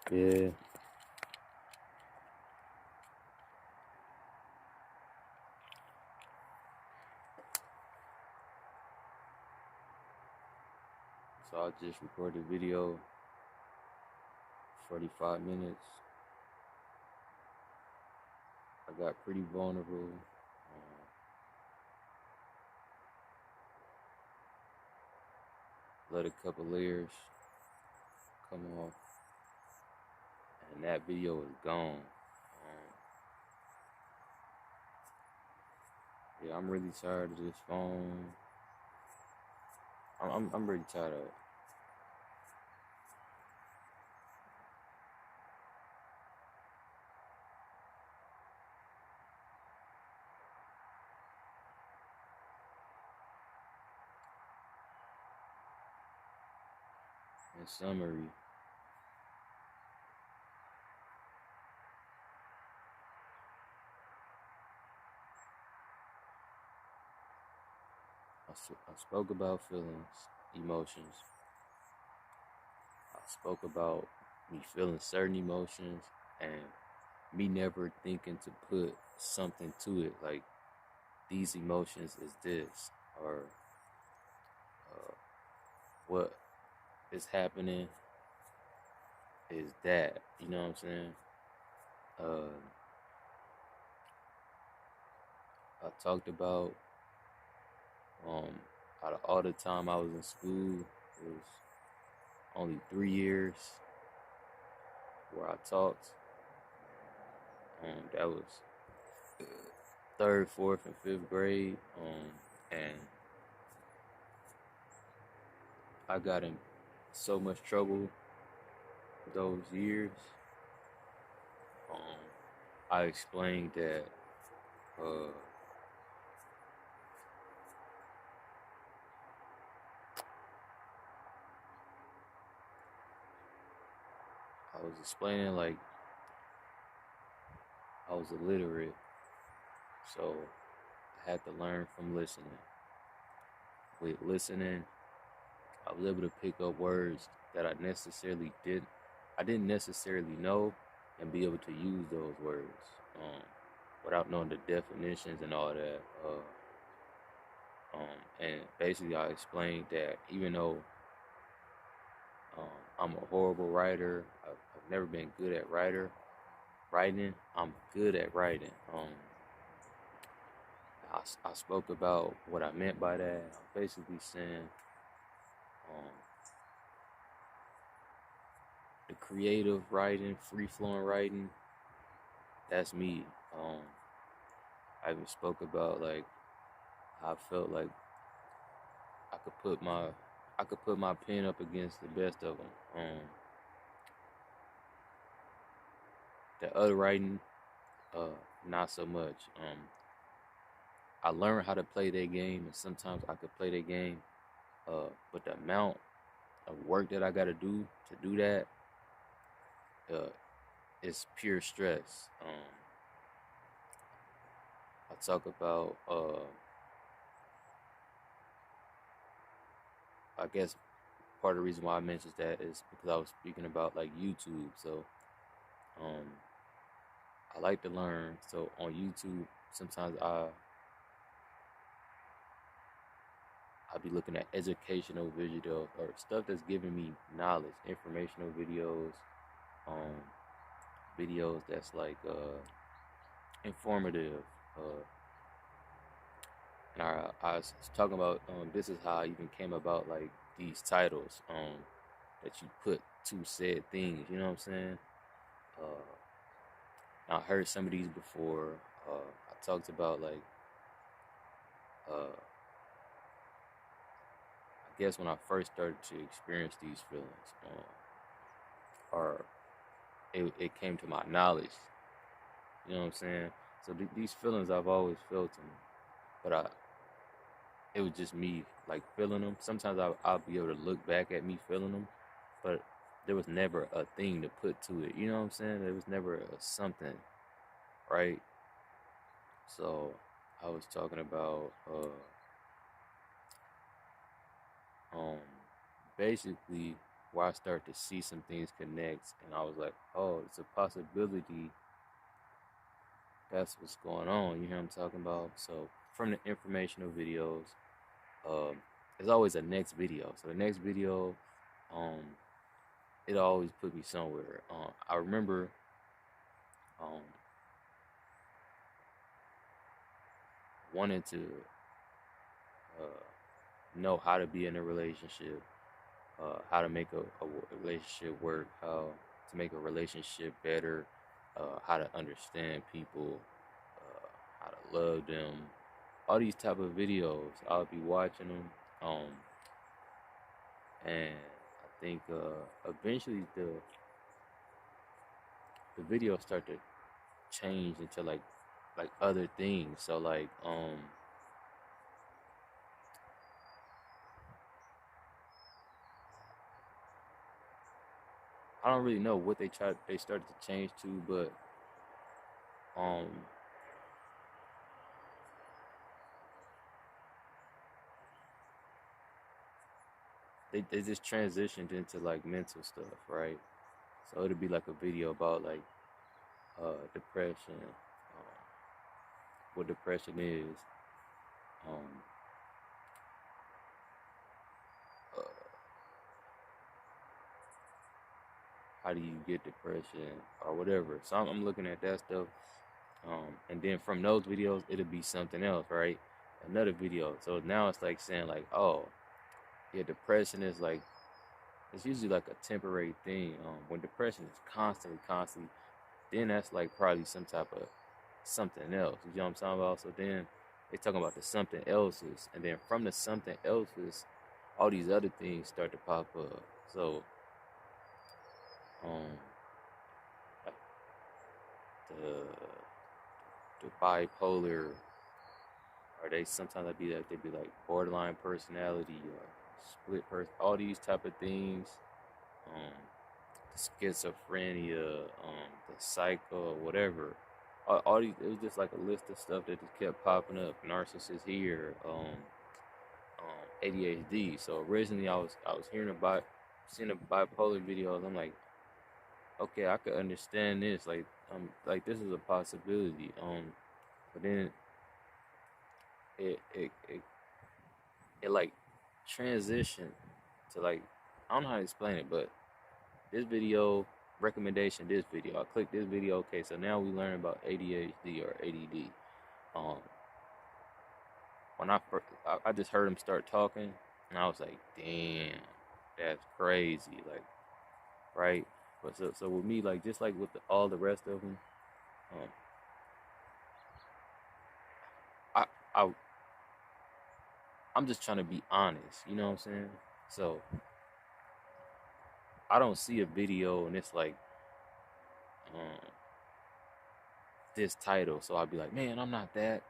Yeah. So I just recorded a video, 45 minutes. I got pretty vulnerable. Let a couple layers come off, and that video is gone. Yeah, I'm really tired of this phone. I'm really tired of it. In summary, I spoke about feelings, emotions. I spoke about me feeling certain emotions and me never thinking to put something to it, like these emotions is this, or what is happening is that. You know what I'm saying? I talked about out of all the time I was in school, it was only 3 years where I talked. That was third, fourth, and fifth grade. And I got in so much trouble those years. I explained that I was explaining like I was illiterate, so I had to learn from listening. With listening, I was able to pick up words that I didn't necessarily know, and be able to use those words without knowing the definitions and all that. And basically, I explained that even though I'm a horrible writer, I've never been good at writing. I'm good at writing. I spoke about what I meant by that. I'm basically saying the creative writing, free-flowing writing, that's me. I even spoke about like how I felt like I could put my pen up against the best of them. The other writing, not so much. I learned how to play that game, and sometimes I could play that game, but the amount of work that I got to do that, is pure stress. I talk about, I guess part of the reason why I mentioned that is because I was speaking about like YouTube. So, I like to learn. So on YouTube, sometimes I'll be looking at educational videos or stuff that's giving me knowledge, informational videos, videos that's like informative. And I was talking about this is how I even came about like these titles that you put to said things. You know what I'm saying? I heard some of these before. I talked about like I guess when I first started to experience these feelings, or it came to my knowledge. You know what I'm saying? So these feelings I've always felt them, but it was just me like feeling them. Sometimes I'll be able to look back at me feeling them, but there was never a thing to put to it. You know what I'm saying? There was never a something, right? So I was talking about um basically where I start to see some things connect, and I was like, oh, it's a possibility that's what's going on. You hear what I'm talking about? So from the informational videos, there's always a next video. So the next video, um, it always put me somewhere. I remember um, wanting to know how to be in a relationship, how to make a relationship work, how to make a relationship better, how to understand people, how to love them. All these type of videos, I'll be watching them, and I think eventually the videos start to change into like other things. So like I don't really know what they started to change to, but um they just transitioned into like mental stuff, right? So it'll be like a video about like depression, what depression is, um, uh, how do you get depression or whatever. So I'm looking at that stuff, and then from those videos it'll be something else, right? Another video. So now it's like saying like, oh, yeah, depression is like it's usually like a temporary thing. When depression is constantly, then that's like probably some type of something else. You know what I'm talking about? So then they talking about the something else's, and then from the something else's, all these other things start to pop up. So um, like the bipolar, or they sometimes they be like borderline personality or split person, all these type of things. Um, schizophrenia, the psycho, whatever. All these, it was just like a list of stuff that just kept popping up. Narcissist here, ADHD. So originally I was hearing about, seeing the bipolar videos. I'm like, okay, I could understand this. Like this is a possibility. But then it it it, it like transitioned to like, I don't know how to explain it, but this video recommendation, this video, I clicked this video. Okay, so now we learn about ADHD or ADD. Um, when I just heard him start talking, and I was like, damn, that's crazy, like, right? But so with me, like, just like with all the rest of them, um, I I I'm just trying to be honest, you know what I'm saying? So I don't see a video and it's like um this title, so I'll be like, man, I'm not that.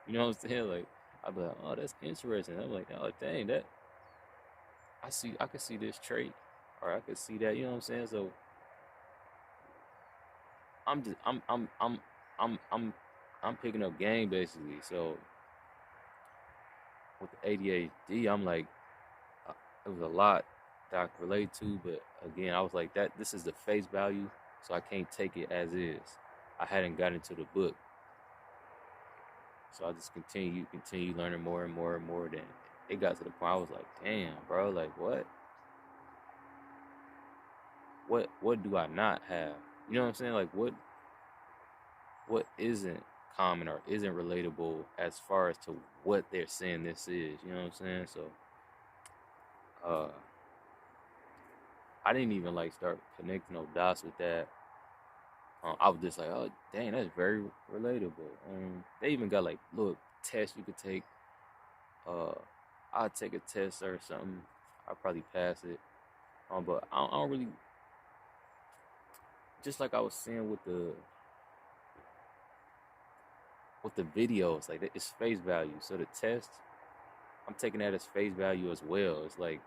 You know what I'm saying? Like, I'll be like, oh, that's interesting. I'm like, oh, dang, that I could see this trait, or I could see that. You know what I'm saying? So I'm just I'm I'm I'm picking up game basically. So with the ADHD, I'm like, uh, it was a lot that I could relate to, but again, I was like, that this is the face value, so I can't take it as is. I hadn't got into the book, so I just continue learning more and more and more. Then it got to the point I was like, damn, bro, like what do I not have? You know what I'm saying? Like what isn't common or isn't relatable as far as to what they're saying this is. You know what I'm saying? So uh I didn't even like start connecting no dots with that. I was just like, oh dang, that's very relatable. They even got like little tests you could take. Uh, I'll take a test or something. I'll probably pass it. But I don't really, just like I was saying with the videos, like it's face value. So the test, I'm taking that as face value as well. It's like,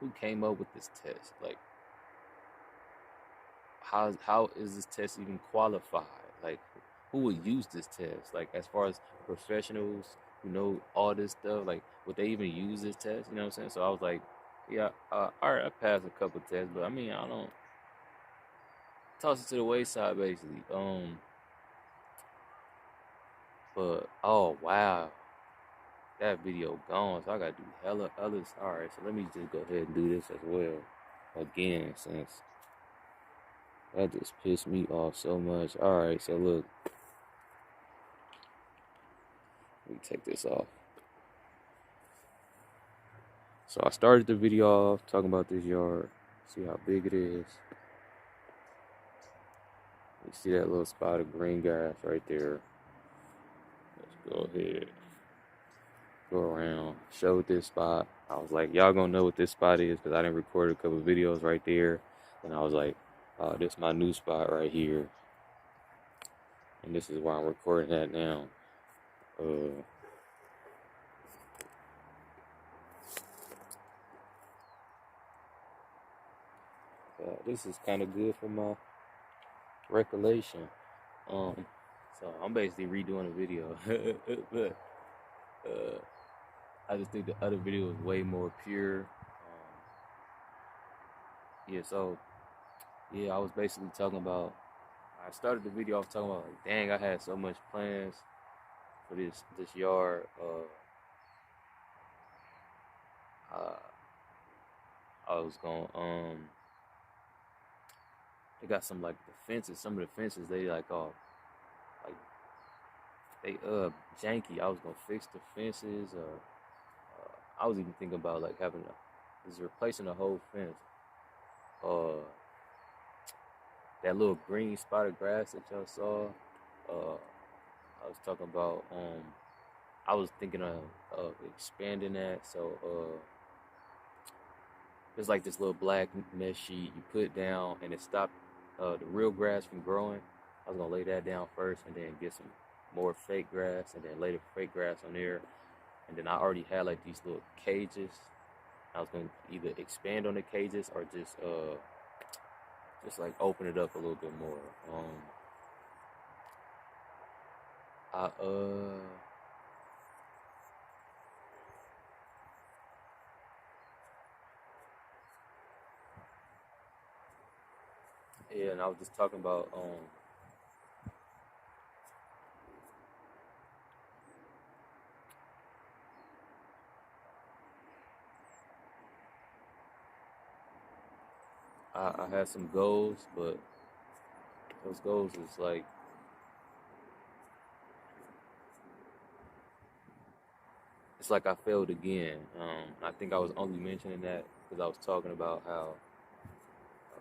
who came up with this test? Like, how is this test even qualified? Like, who would use this test? Like, as far as professionals who know all this stuff, like, would they even use this test? You know what I'm saying? So I was like, Yeah, I passed a couple tests, but I mean, I don't toss it to the wayside basically. But oh wow, that video gone, so I gotta do hella others. All right, so let me just go ahead and do this as well again, since that just pissed me off so much. All right, so look, let me take this off. So I started the video off talking about this yard. See how big it is. You see that little spot of green grass right there. Let's go ahead, go around, showed this spot. I was like, y'all gonna know what this spot is because I didn't record a couple of videos right there. And I was like, this is my new spot right here. And this is where I'm recording at now. This is kind of good for my recollection. So I'm basically redoing a video, but I just think the other video was way more pure. Yeah, so yeah, I was basically talking about. I started the video off talking about like, dang, I had so much plans for this yard. Uh, I was going they got some like the fences. Some of the fences they like like they janky. I was gonna fix the fences. I was even thinking about like is replacing the whole fence. Uh, that little green spot of grass that y'all saw. I was talking about I was thinking of expanding that. So there's like this little black mesh sheet you put down and it stopped the real grass from growing. I was gonna lay that down first and then get some more fake grass and then lay the fake grass on there. And then I already had like these little cages. I was gonna either expand on the cages or just like open it up a little bit more. I Yeah, and I was just talking about I had some goals, but those goals is like it's like I failed again. I think I was only mentioning that because I was talking about how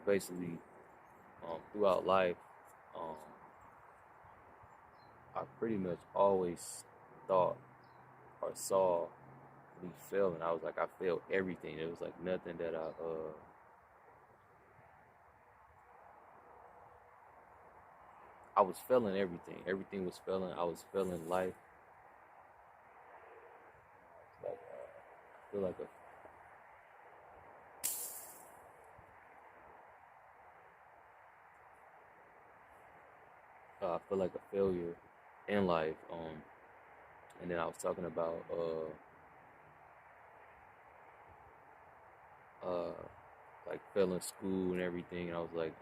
basically throughout life, um, I pretty much always thought or saw me failing. I was like, I failed everything. It was like nothing that I was failing everything. Everything was failing. I was failing life. Like I feel like I feel like a failure in life. And then I was talking about like failing school and everything. And I was like,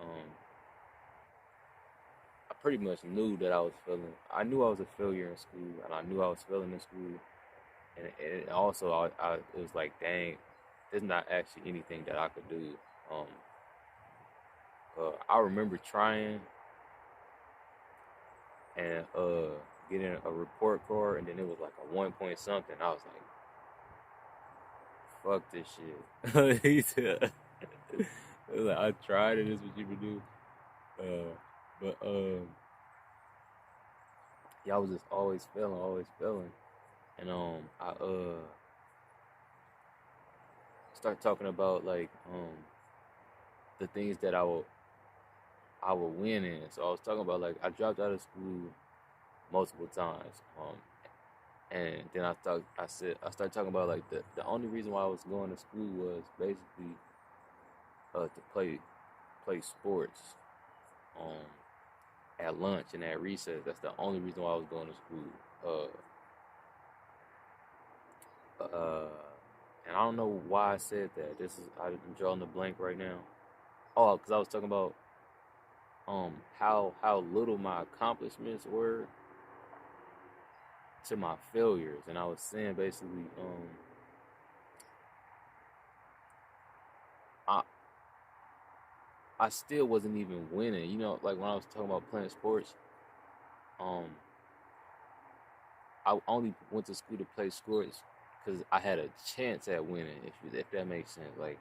I pretty much knew that I was failing. I knew I was a failure in school, and I knew I was failing in school. And also, it was like, dang, there's not actually anything that I could do. Um, I remember trying and getting a report card, and then it was like a 1 point something. I was like, fuck this shit. He said, it was like, I tried it. This is what you would do. But yeah, I was just always failing, and I start talking about like the things that I would win in. So I was talking about like I dropped out of school multiple times, and then I started talking about like the only reason why I was going to school was basically to play sports um at lunch and at recess. That's the only reason why I was going to school. Uh, And I don't know why I said that. I'm drawing the blank right now. Oh, because I was talking about how little my accomplishments were to my failures, and I was saying basically I I still wasn't even winning. You know, like when I was talking about playing sports, um I only went to school to play sports because I had a chance at winning. If that makes sense, like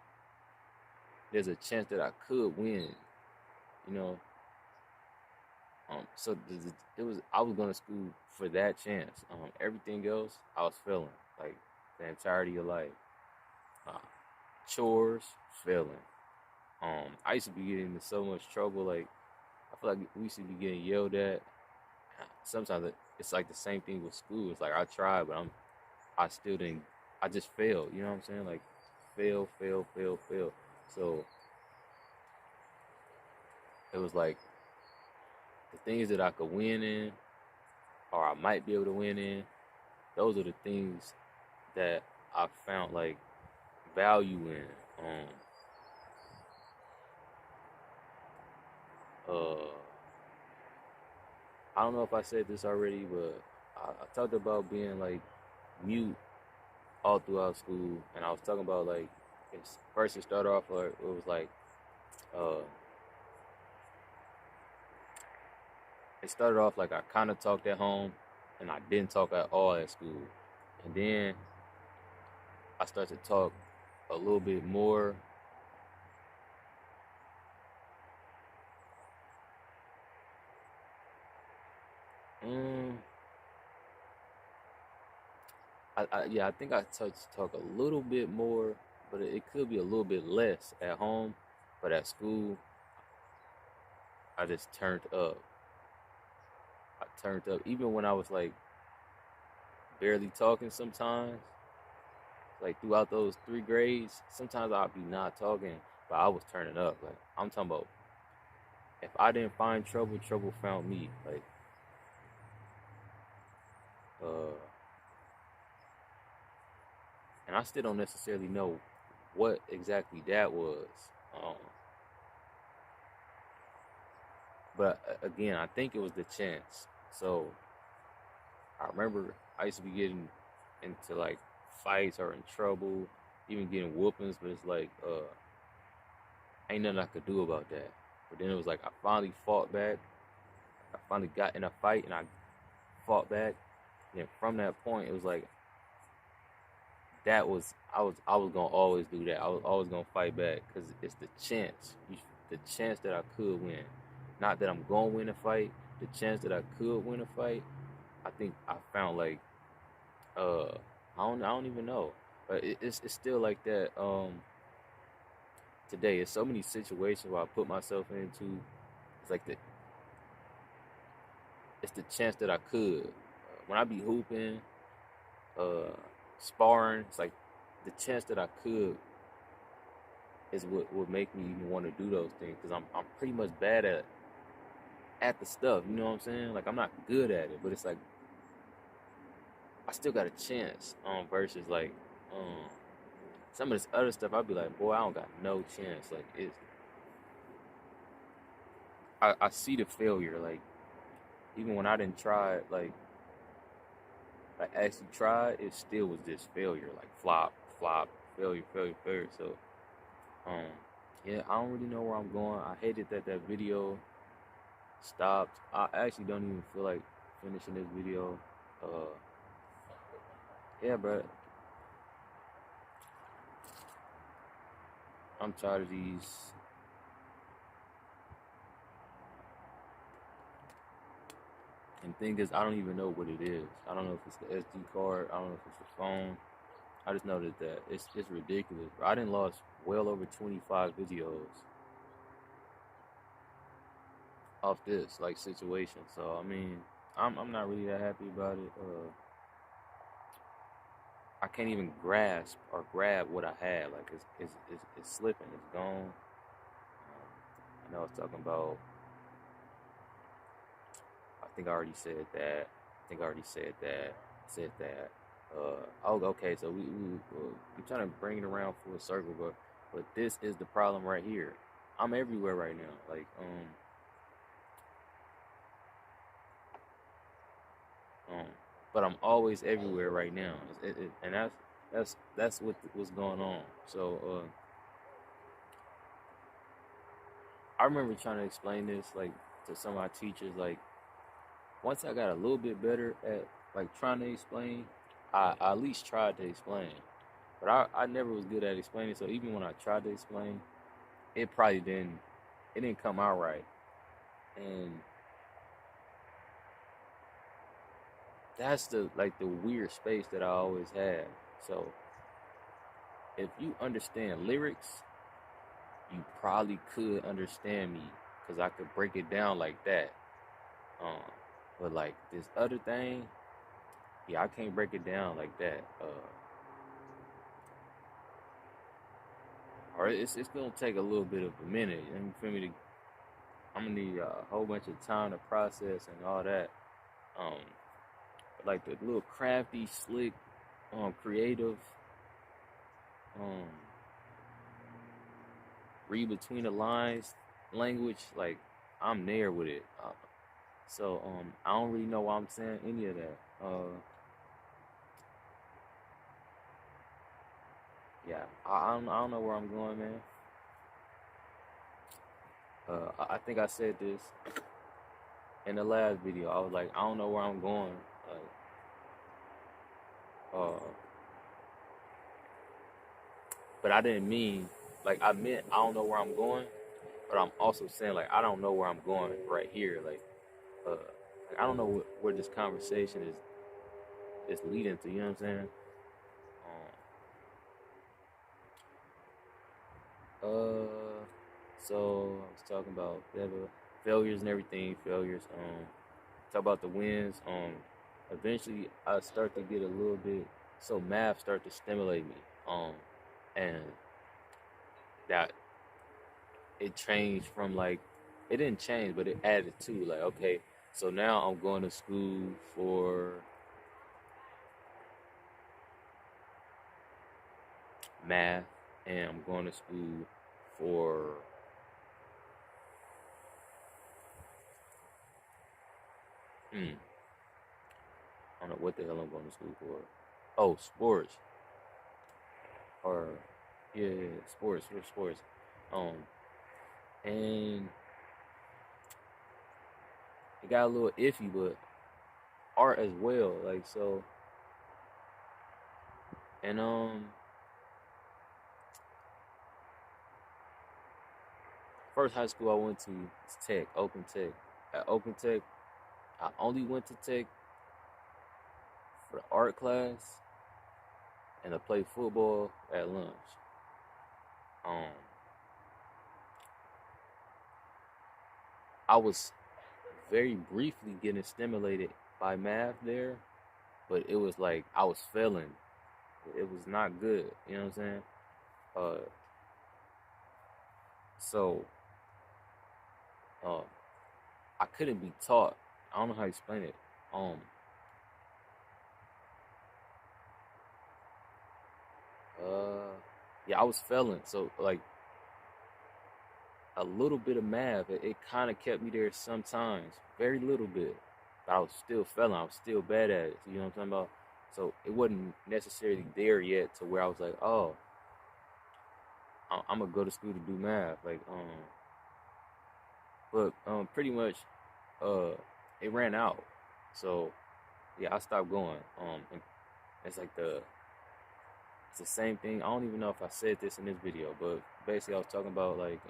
there's a chance that I could win. You know, so it was I was going to school for that chance. Everything else I was failing, like the entirety of life. Uh, Chores, failing. I used to be getting into so much trouble. Like I feel like we used to be getting yelled at. Sometimes it's like the same thing with school. It's like I tried, but I still didn't. I just failed. You know what I'm saying? Like fail, fail, fail, fail. So it was like the things that I could win in, or I might be able to win in. Those are the things that I found like value in. Uh, I don't know if I said this already, but I talked about being like mute all throughout school, and I was talking about like first it started off like it was like uh, it started off like I kind of talked at home, and I didn't talk at all at school, and then I started to talk a little bit more. Mm, yeah, I think I talk a little bit more, but it could be a little bit less at home. But at school, I just turned up. I turned up even when I was like barely talking. Sometimes, like throughout those 3 grades, sometimes I'd be not talking, but I was turning up. Like I'm talking about, if I didn't find trouble, trouble found me. Like, uh, and I still don't necessarily know what exactly that was. Um, but again, I think it was the chance. So I remember I used to be getting into like fights or in trouble, even getting whoopings, but it's like ain't nothing I could do about that. But then it was like I finally fought back. I finally got in a fight and I fought back. And from that point, it was like I was gonna always do that. I was always gonna fight back because it's the chance, the chance that I could win. Not that I'm gonna win a fight. The chance that I could win a fight. I think I found like uh I don't even know, but it's still like that. Today, it's so many situations where I put myself into. It's like it's the chance that I could. When I be hooping, uh, sparring, it's like the chance that I could is what would make me even want to do those things because I'm pretty much bad at the stuff. You know what I'm saying? Like I'm not good at it, but it's like I still got a chance. Versus like um some of this other stuff, I'd be like, boy, I don't got no chance. Like I see the failure. Like even when I didn't try it, like actually tried, it still was just failure. Like flop, flop, failure, failure, failure. So um yeah, I don't really know where I'm going. I hated that that video stopped. I actually don't even feel like finishing this video. Uh yeah, but I'm tired of these. And thing is, I don't even know what it is. I don't know if it's the SD card. I don't know if it's the phone. I just know that it's ridiculous. I done lost well over 25 videos off this like situation. So I mean, I'm not really that happy about it. I can't even grasp or grab what I had. Like it's slipping. It's gone. I know I was talking about. I think I already said that. I think I already said that. Said that. Okay, so I'm trying to bring it around full circle, but this is the problem right here. I'm everywhere right now, like um, but I'm always everywhere right now, and that's what's going on. So I remember trying to explain this like to some of my teachers. Like once I got a little bit better at like trying to explain, I at least tried to explain. But I never was good at explaining. So even when I tried to explain, it probably didn't come out right. And that's the weird space that I always had. So if you understand lyrics, you probably could understand me because I could break it down like that. Um, but like this other thing, yeah, I can't break it down like that. Or it's gonna take a little bit of a minute. And for me to, I'm gonna need a whole bunch of time to process and all that. Um, like the little crafty, slick, creative, um, read between the lines language. Like I'm there with it. So I don't really know why I'm saying any of that. Yeah, I don't know where I'm going, man. I think I said this in the last video. I was like, I don't know where I'm going. Like, uh, but I didn't mean like I meant I don't know where I'm going. But I'm also saying like I don't know where I'm going right here. Like I don't know where this conversation is leading to. You know what I'm saying? Uh, so I was talking about failures and everything. Failures. Talk about the wins. Eventually I start to get a little bit. So math start to stimulate me. And that it changed from like it didn't change, but it added to like okay. So now I'm going to school for math, and I'm going to school for I don't know what the hell I'm going to school for. Oh, sports or yeah, sports for sports. Um, and it got a little iffy, but art as well. Like so, and first high school I went to is Tech, Open Tech. At Open Tech, I only went to Tech for the art class and to play football at lunch. Um, I was very briefly getting stimulated by math there, but it was like I was failing. It was not good. You know what I'm saying? Uh, so uh, I couldn't be taught. I don't know how to explain it. Um, uh, yeah, I was failing. So like a little bit of math, it kind of kept me there sometimes, very little bit. But I was still failing. I was still bad at it. So, you know what I'm talking about? So it wasn't necessarily there yet to where I was like, oh, I'm gonna go to school to do math. Like, but pretty much, uh, it ran out. So yeah, I stopped going. And it's like it's the same thing. I don't even know if I said this in this video, but basically I was talking about like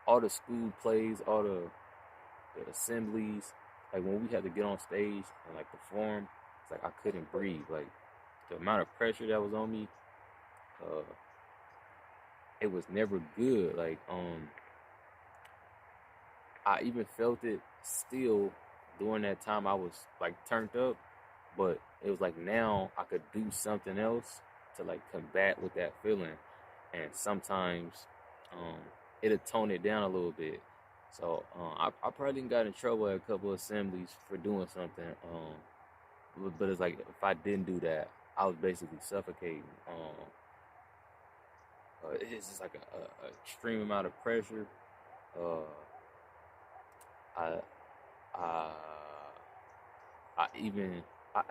all the school plays, all the assemblies, like when we had to get on stage and like perform, it's like I couldn't breathe. Like the amount of pressure that was on me, uh, it was never good. Like I even felt it still during that time I was like turned up, but it was like now I could do something else to like combat with that feeling, and sometimes um, it'll tone it down a little bit. So I probably got in trouble at a couple of assemblies for doing something. but it's like if I didn't do that, I was basically suffocating. It's just like a extreme amount of pressure. Uh, I, I, I even, I,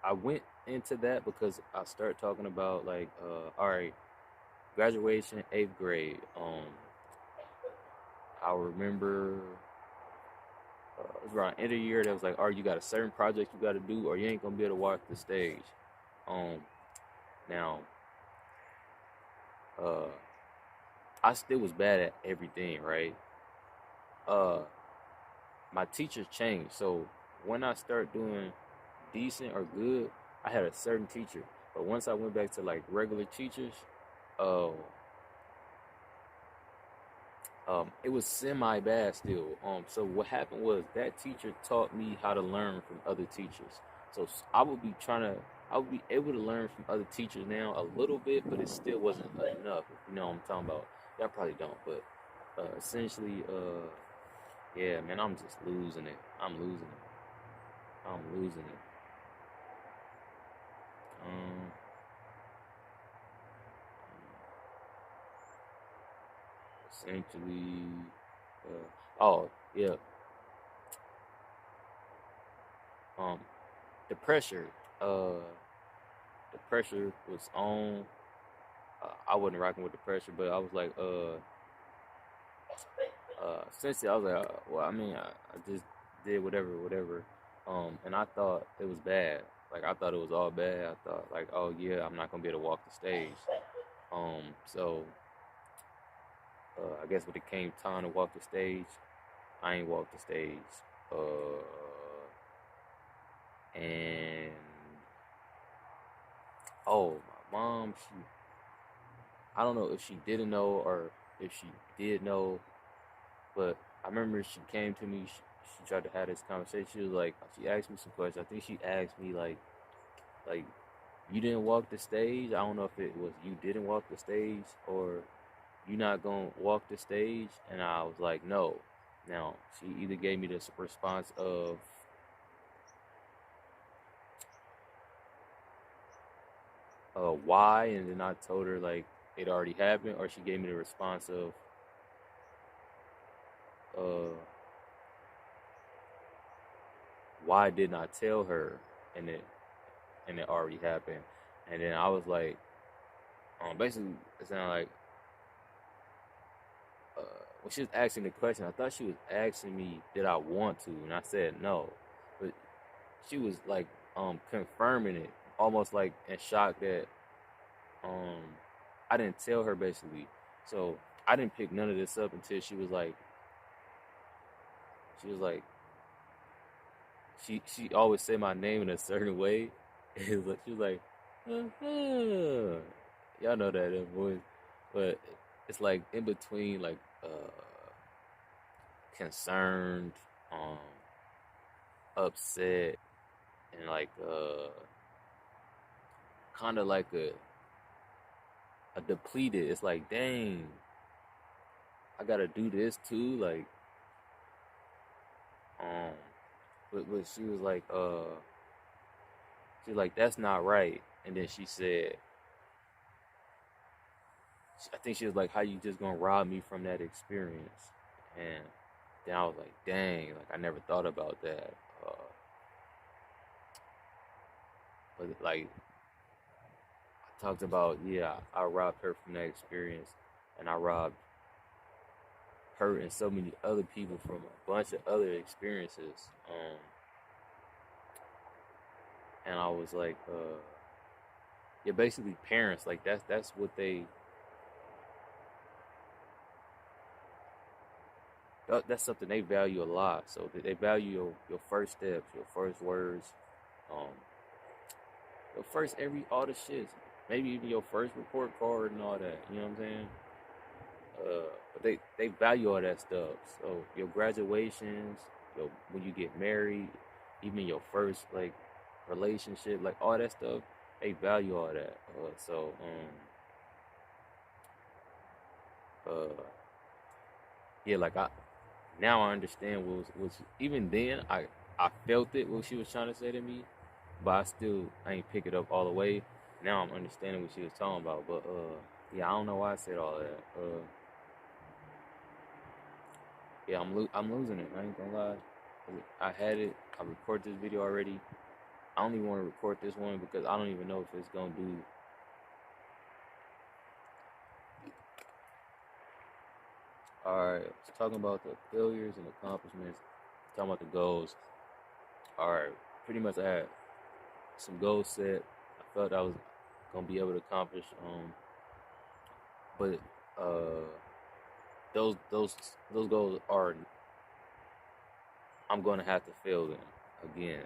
I went into that because I started talking about like, all right, graduation, 8th grade. I remember it was around end of the year that was like, all right, you got a certain project you got to do, or you ain't gonna be able to walk the stage. Um, now, uh, I still was bad at everything, right? Uh, my teachers changed, so when I started doing decent or good, I had a certain teacher. But once I went back to like regular teachers, uh, it was semi bad still. So what happened was that teacher taught me how to learn from other teachers. So I would be I would be able to learn from other teachers now a little bit, but it still wasn't enough. If you know what I'm talking about. Y'all probably don't, but essentially, yeah, man, I'm just losing it. I'm losing it. I'm losing it. Um, essentially, oh yeah, um, the pressure, uh, the pressure was on. I wasn't rocking with the pressure, but I was like, since I was like, well, I mean, I just did whatever, and I thought it was bad. Like I thought it was all bad. I thought like, oh yeah, I'm not gonna be able to walk the stage. So I guess when it came time to walk the stage, I ain't walked the stage. And oh, my mom, I don't know if she didn't know or if she did know, but I remember she came to me. She tried to have this conversation. She was like, she asked me some questions. I think she asked me like you didn't walk the stage. I don't know if it was you didn't walk the stage or you not gonna walk the stage. And I was like, no. Now she either gave me this response of why, and then I told her like it already happened, or she gave me the response of uh why didn't I tell her, and it already happened. And then I was like, basically it sounded like when she was asking the question, I thought she was asking me did I want to, and I said no, but she was like confirming it, almost like in shock that um I didn't tell her basically. So I didn't pick none of this up until she was like she always said my name in a certain way. She was like, uh-huh. Y'all know that voice, but it's like in between, like concerned, um, upset, and like kind of like a depleted. It's like, dang, I gotta do this too. Like, um, but she was like, she's like, that's not right. And then she said, I think she was like, how you just gonna rob me from that experience? And then I was like, dang, like I never thought about that. But like I talked about, yeah, I robbed her from that experience, and I robbed her and so many other people from a bunch of other experiences. And I was like, yeah, basically parents, like that's what that's something they value a lot. So they value your first steps, your first words, um, your first all the shit, maybe even your first report card and all that. You know what I'm saying? But they value all that stuff. So your graduations, when you get married, even your first like relationship, like all that stuff, they value all that. Uh, yeah, like I now I understand what was even then I felt it what she was trying to say to me, but I ain't pick it up all the way. Now I'm understanding what she was talking about. But yeah, I don't know why I said all that. Yeah, I'm losing it. I ain't gonna lie. I had it. I recorded this video already. I don't even want to record this one because I don't even know if it's gonna do. All right, it's talking about the failures and accomplishments. Talking about the goals. All right, pretty much I had some goals set. I felt I was gonna be able to accomplish. But uh, those goals are I'm gonna have to fail them again.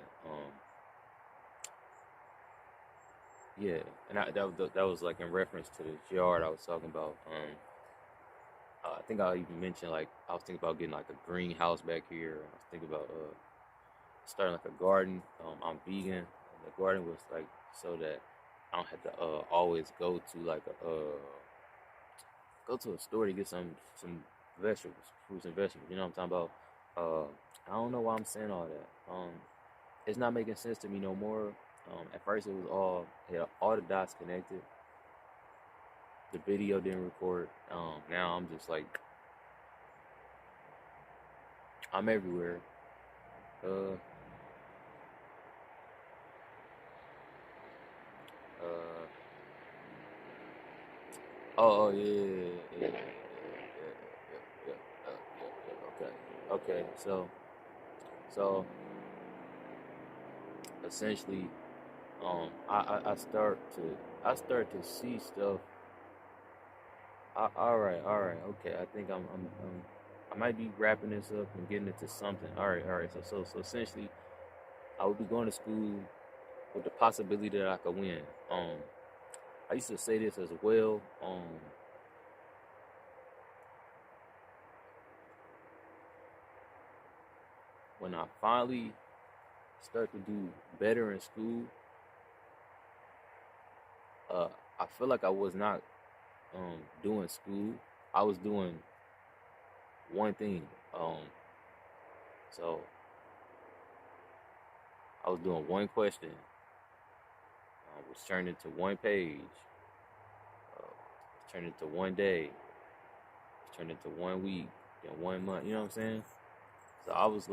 Yeah, and that was like in reference to the yard I was talking about. I think I even mentioned like I was thinking about getting like a greenhouse back here. I was thinking about starting like a garden. I'm vegan. And the garden was like so that I don't have to always go to a store to get some vegetables, fruits and vegetables. You know what I'm talking about? I don't know why I'm saying all that. It's not making sense to me no more. At first, all the dots connected. The video didn't record. Now I'm just like I'm everywhere. Uh, uh. Oh, yeah, yeah, yeah. Okay. So essentially, I start to see stuff. All right, okay. I think I might be wrapping this up and getting into something. All right. So essentially, I would be going to school with the possibility that I could win. I used to say this as well. When I finally start to do better in school, uh, I feel like I was not doing school. I was doing one thing. So I was doing one question. Was turned into one page. Turned into one day. Turned into 1 week. Then 1 month. You know what I'm saying? So I was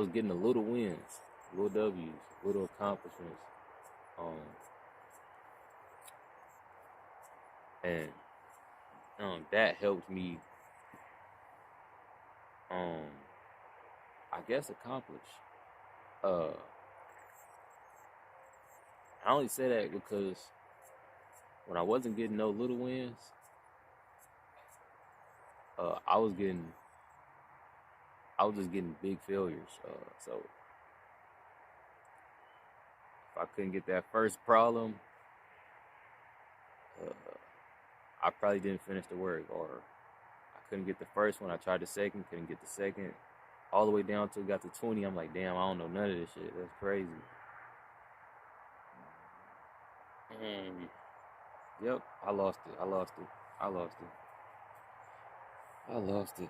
getting the little wins, little W's, little accomplishments. Um, and that helped me, um, I guess, accomplish. Uh, I only say that because when I wasn't getting no little wins, uh, I was getting, I was just getting big failures. So if I couldn't get that first problem, uh, I probably didn't finish the work, or I couldn't get the first one. I tried the second, couldn't get the second, all the way down till got to 20. I'm like, damn, I don't know none of this shit. That's crazy. And yep, I lost it. I lost it. I lost it. I lost it.